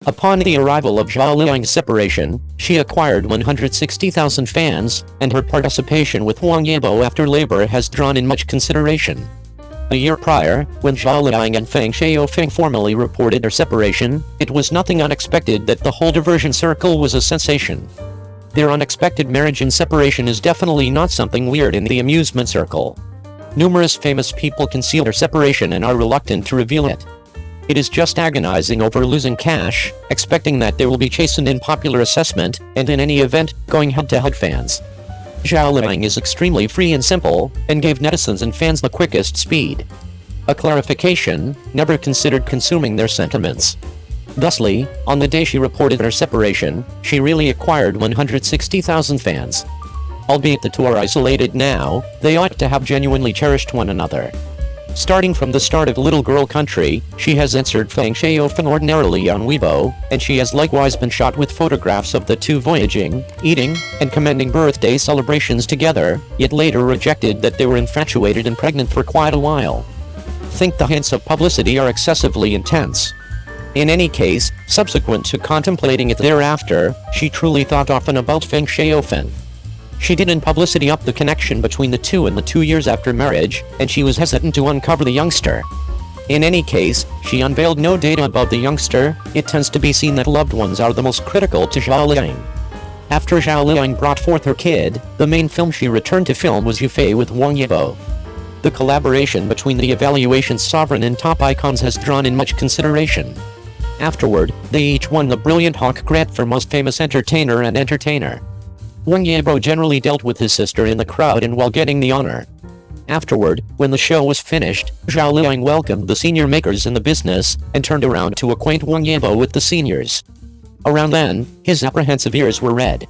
Upon the arrival of Zhao Liying's separation, she acquired 160,000 fans, and her participation with Wang Yibo after labor has drawn in much consideration. A year prior, when Zhao Liying and Feng Xiaofeng formally reported their separation, it was nothing unexpected that the whole diversion circle was a sensation. Their unexpected marriage and separation is definitely not something weird in the amusement circle. Numerous famous people conceal their separation and are reluctant to reveal it. It is just agonizing over losing cash, expecting that they will be chastened in popular assessment, and in any event, going head-to-head fans. Zhao Liying is extremely free and simple, and gave netizens and fans the quickest speed. A clarification, never considered consuming their sentiments. Thusly, on the day she reported her separation, she really acquired 160,000 fans. Albeit the two are isolated now, they ought to have genuinely cherished one another. Starting from the start of Little Girl Country, she has answered Feng Xiaofeng ordinarily on Weibo, and she has likewise been shot with photographs of the two voyaging, eating, and commending birthday celebrations together, yet later rejected that they were infatuated and pregnant for quite a while. Think the hints of publicity are excessively intense. In any case, subsequent to contemplating it thereafter, she truly thought often about Feng Xiaofeng. She didn't publicity up the connection between the two in the 2 years after marriage, and she was hesitant to uncover the youngster. In any case, she unveiled no data about the youngster. It tends to be seen that loved ones are the most critical to Zhao Liying. After Zhao Liying brought forth her kid, the main film she returned to film was Yufei with Wang Yibo. The collaboration between the evaluation's sovereign and top icons has drawn in much consideration. Afterward, they each won the Brilliant Hawk grant for Most Famous Entertainer and Entertainer. Wang Yibo generally dealt with his sister in the crowd and while getting the honor. Afterward, when the show was finished, Zhao Liying welcomed the senior makers in the business, and turned around to acquaint Wang Yibo with the seniors. Around then, his apprehensive ears were red.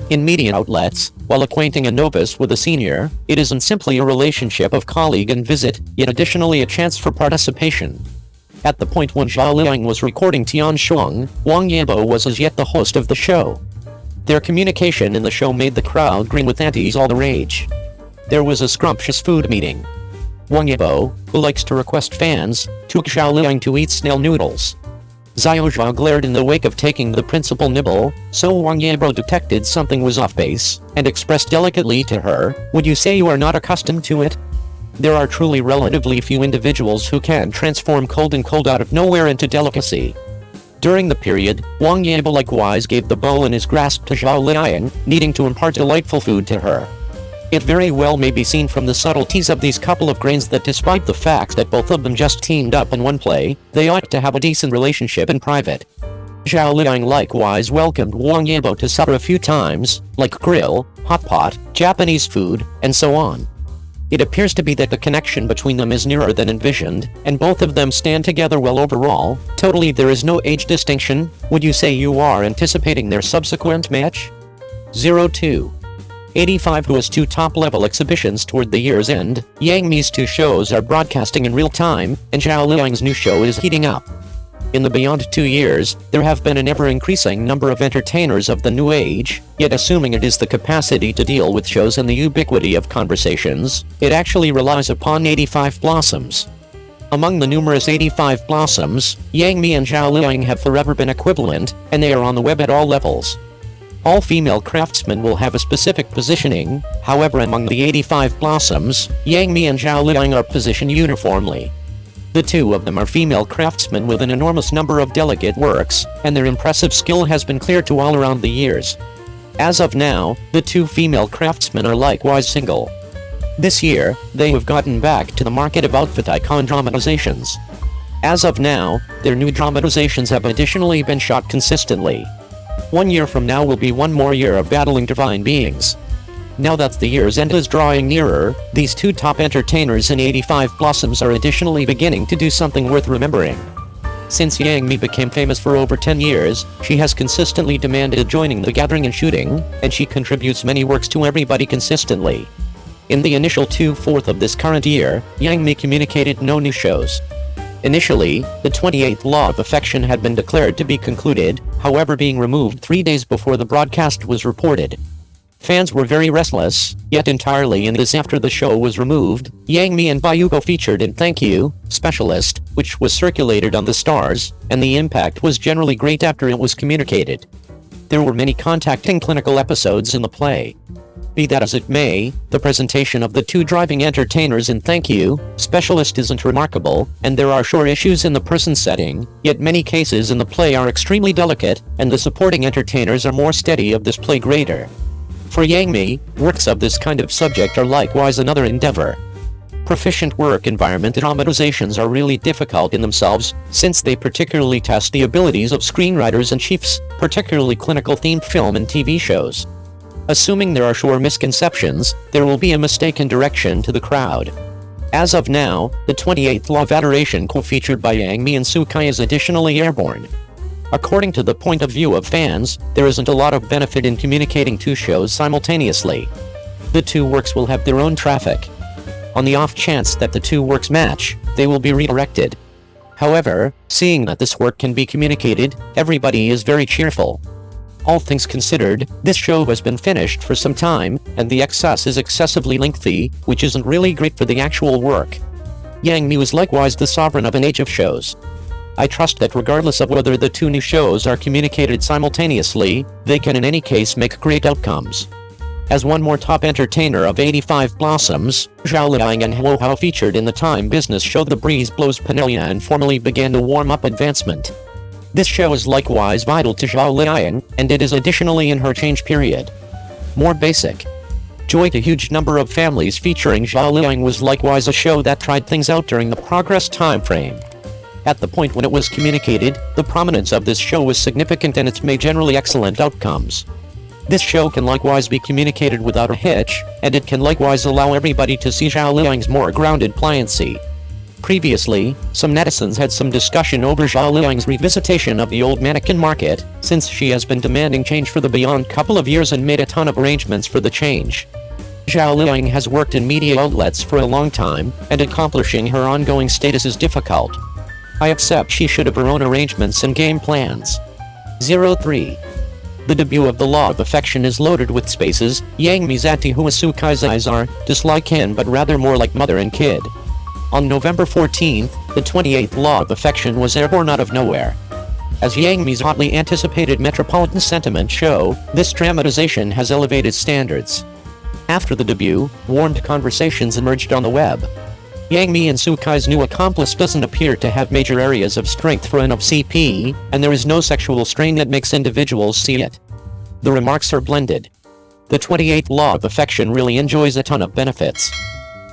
In media outlets, while acquainting a novice with a senior, it isn't simply a relationship of colleague and visit, yet additionally a chance for participation. At the point when Zhao Liying was recording Tian Shuang, Wang Yibo was as yet the host of the show. Their communication in the show made the crowd grin with aunties all the rage. There was a scrumptious food meeting. Wang Yibo, who likes to request fans, took Zhao Liying to eat snail noodles. Xiao Zhao glared in the wake of taking the principal nibble, so Wang Yibo detected something was off base, and expressed delicately to her, "Would you say you are not accustomed to it?" There are truly relatively few individuals who can transform cold out of nowhere into delicacy. During the period, Wang Yibo likewise gave the bowl in his grasp to Zhao Liying, needing to impart delightful food to her. It very well may be seen from the subtleties of these couple of grains that despite the fact that both of them just teamed up in one play, they ought to have a decent relationship in private. Zhao Liying likewise welcomed Wang Yibo to supper a few times, like grill, hot pot, Japanese food, and so on. It appears to be that the connection between them is nearer than envisioned, and both of them stand together well overall. Totally there is no age distinction. Would you say you are anticipating their subsequent match? 0285 Who has two top-level exhibitions toward the year's end. Yang Mi's two shows are broadcasting in real time, and Zhao Liying's new show is heating up. In the beyond 2 years, there have been an ever-increasing number of entertainers of the new age, yet assuming it is the capacity to deal with shows and the ubiquity of conversations, it actually relies upon 85 blossoms. Among the numerous 85 blossoms, Yang Mi and Zhao Liying have forever been equivalent, and they are on the web at all levels. All female craftsmen will have a specific positioning, however among the 85 blossoms, Yang Mi and Zhao Liying are positioned uniformly. The two of them are female craftsmen with an enormous number of delicate works, and their impressive skill has been clear to all around the years. As of now, the two female craftsmen are likewise single. This year, they have gotten back to the market of outfit icon dramatizations. As of now, their new dramatizations have additionally been shot consistently. 1 year from now will be one more year of battling divine beings. Now that the year's end is drawing nearer, these two top entertainers in 85 Blossoms are additionally beginning to do something worth remembering. Since Yang Mi became famous for over 10 years, she has consistently demanded joining the gathering and shooting, and she contributes many works to everybody consistently. In the initial 2/4 of this current year, Yang Mi communicated no new shows. Initially, the 28th Law of Affection had been declared to be concluded, however being removed 3 days before the broadcast was reported. Fans were very restless, yet entirely in this after the show was removed. Yang Mi and Bayugo featured in Thank You, Specialist, which was circulated on the Stars, and the impact was generally great after it was communicated. There were many contacting clinical episodes in the play. Be that as it may, the presentation of the two driving entertainers in Thank You, Specialist isn't remarkable, and there are sure issues in the person setting, yet many cases in the play are extremely delicate, and the supporting entertainers are more steady of this play greater. For Yang Mi, works of this kind of subject are likewise another endeavor. Proficient work environment dramatizations are really difficult in themselves, since they particularly test the abilities of screenwriters and chiefs, particularly clinical-themed film and TV shows. Assuming there are sure misconceptions, there will be a mistaken direction to the crowd. As of now, the 28th Law of Adoration co-featured by Yang Mi and Sukai is additionally airborne. According to the point of view of fans, there isn't a lot of benefit in communicating two shows simultaneously. The two works will have their own traffic. On the off chance that the two works match, they will be redirected. However, seeing that this work can be communicated, everybody is very cheerful. All things considered, this show has been finished for some time, and the excess is excessively lengthy, which isn't really great for the actual work. Yang Mi was likewise the sovereign of an age of shows. I trust that regardless of whether the two new shows are communicated simultaneously, they can in any case make great outcomes. As one more top entertainer of 85 Blossoms, Zhao Liying and Huo Hao featured in the Time business show The Breeze Blows Penelia and formally began to warm up advancement. This show is likewise vital to Zhao Liying, and it is additionally in her change period. More basic. Joy to Huge Number of Families featuring Zhao Liying was likewise a show that tried things out during the progress time frame. At the point when it was communicated, the prominence of this show was significant and it's made generally excellent outcomes. This show can likewise be communicated without a hitch, and it can likewise allow everybody to see Zhao Liying's more grounded pliancy. Previously, some netizens had some discussion over Zhao Liying's revisitation of the old mannequin market, since she has been demanding change for the beyond couple of years and made a ton of arrangements for the change. Zhao Liying has worked in media outlets for a long time, and accomplishing her ongoing status is difficult. I accept she should have her own arrangements and game plans. 03. The debut of The Law of Affection is loaded with spaces. Yang Mi's anti-Huasukai's eyes are dislike him but rather more like mother and kid. On November 14th, the 28th Law of Affection was airborne out of nowhere. As Yang Mi's hotly anticipated Metropolitan Sentiment show, this dramatization has elevated standards. After the debut, warmed conversations emerged on the web. Yang Mi and Sukai's new accomplice doesn't appear to have major areas of strength for an CP, and there is no sexual strain that makes individuals see it. The remarks are blended. The 28th Law of Affection really enjoys a ton of benefits.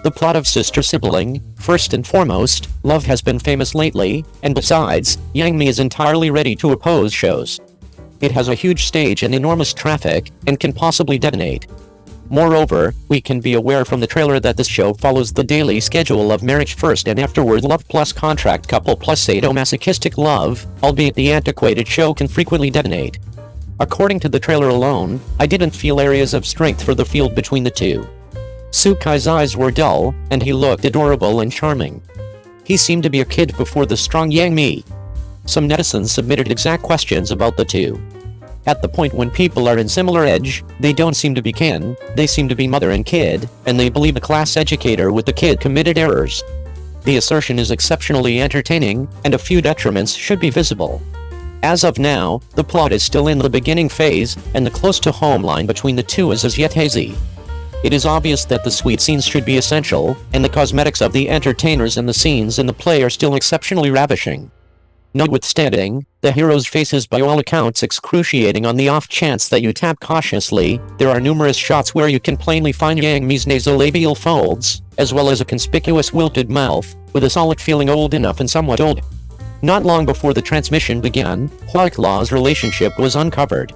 The plot of sister sibling, first and foremost, love has been famous lately, and besides, Yang Mi is entirely ready to oppose shows. It has a huge stage and enormous traffic, and can possibly detonate. Moreover, we can be aware from the trailer that this show follows the daily schedule of marriage first and afterward love plus contract couple plus sadomasochistic love, albeit the antiquated show can frequently detonate. According to the trailer alone, I didn't feel areas of strength for the field between the two. Sukai's eyes were dull, and he looked adorable and charming. He seemed to be a kid before the strong Yang Mi. Some netizens submitted exact questions about the two. At the point when people are in similar age, they don't seem to be kin, they seem to be mother and kid, and they believe a class educator with the kid committed errors. The assertion is exceptionally entertaining, and a few detriments should be visible. As of now, the plot is still in the beginning phase, and the close-to-home line between the two is as yet hazy. It is obvious that the sweet scenes should be essential, and the cosmetics of the entertainers and the scenes in the play are still exceptionally ravishing. Notwithstanding, the hero's face is by all accounts excruciating. On the off chance that you tap cautiously, there are numerous shots where you can plainly find Yang Mi's nasolabial folds, as well as a conspicuous wilted mouth, with a solid feeling old enough and somewhat old. Not long before the transmission began, Huailaw's relationship was uncovered.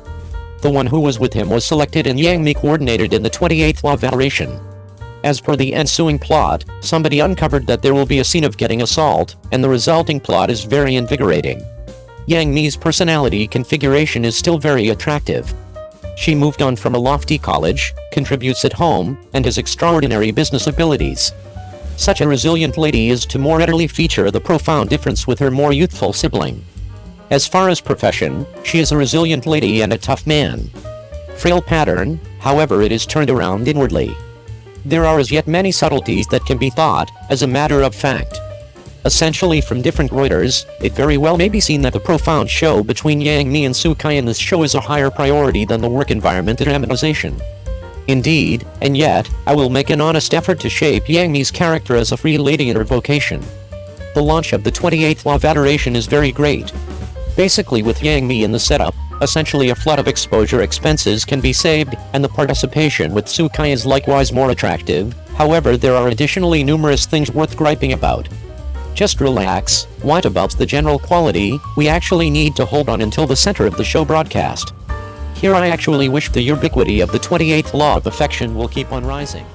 The one who was with him was selected and Yang Mi coordinated in the 28th Law of Adoration. As per the ensuing plot, somebody uncovered that there will be a scene of getting assault, and the resulting plot is very invigorating. Yang Mi's personality configuration is still very attractive. She moved on from a lofty college, contributes at home, and has extraordinary business abilities. Such a resilient lady is to more readily feature the profound difference with her more youthful sibling. As far as profession, she is a resilient lady and a tough man. Frail pattern, However, it is turned around inwardly. There are as yet many subtleties that can be thought, as a matter of fact. Essentially from different Reuters, it very well may be seen that the profound show between Yang Mi and Soo Kai in this show is a higher priority than the work environment and dramatization. Indeed, and yet, I will make an honest effort to shape Yang Mi's character as a free lady in her vocation. The launch of the 28th Law of Adoration is very great. Basically with Yang Mi in the setup, essentially a flood of exposure expenses can be saved, and the participation with Soo Kai is likewise more attractive. However, there are additionally numerous things worth griping about. Just relax. What about the general quality? We actually need to hold on until the center of the show broadcast. Here I actually wish the ubiquity of the 28th Law of Affection will keep on rising.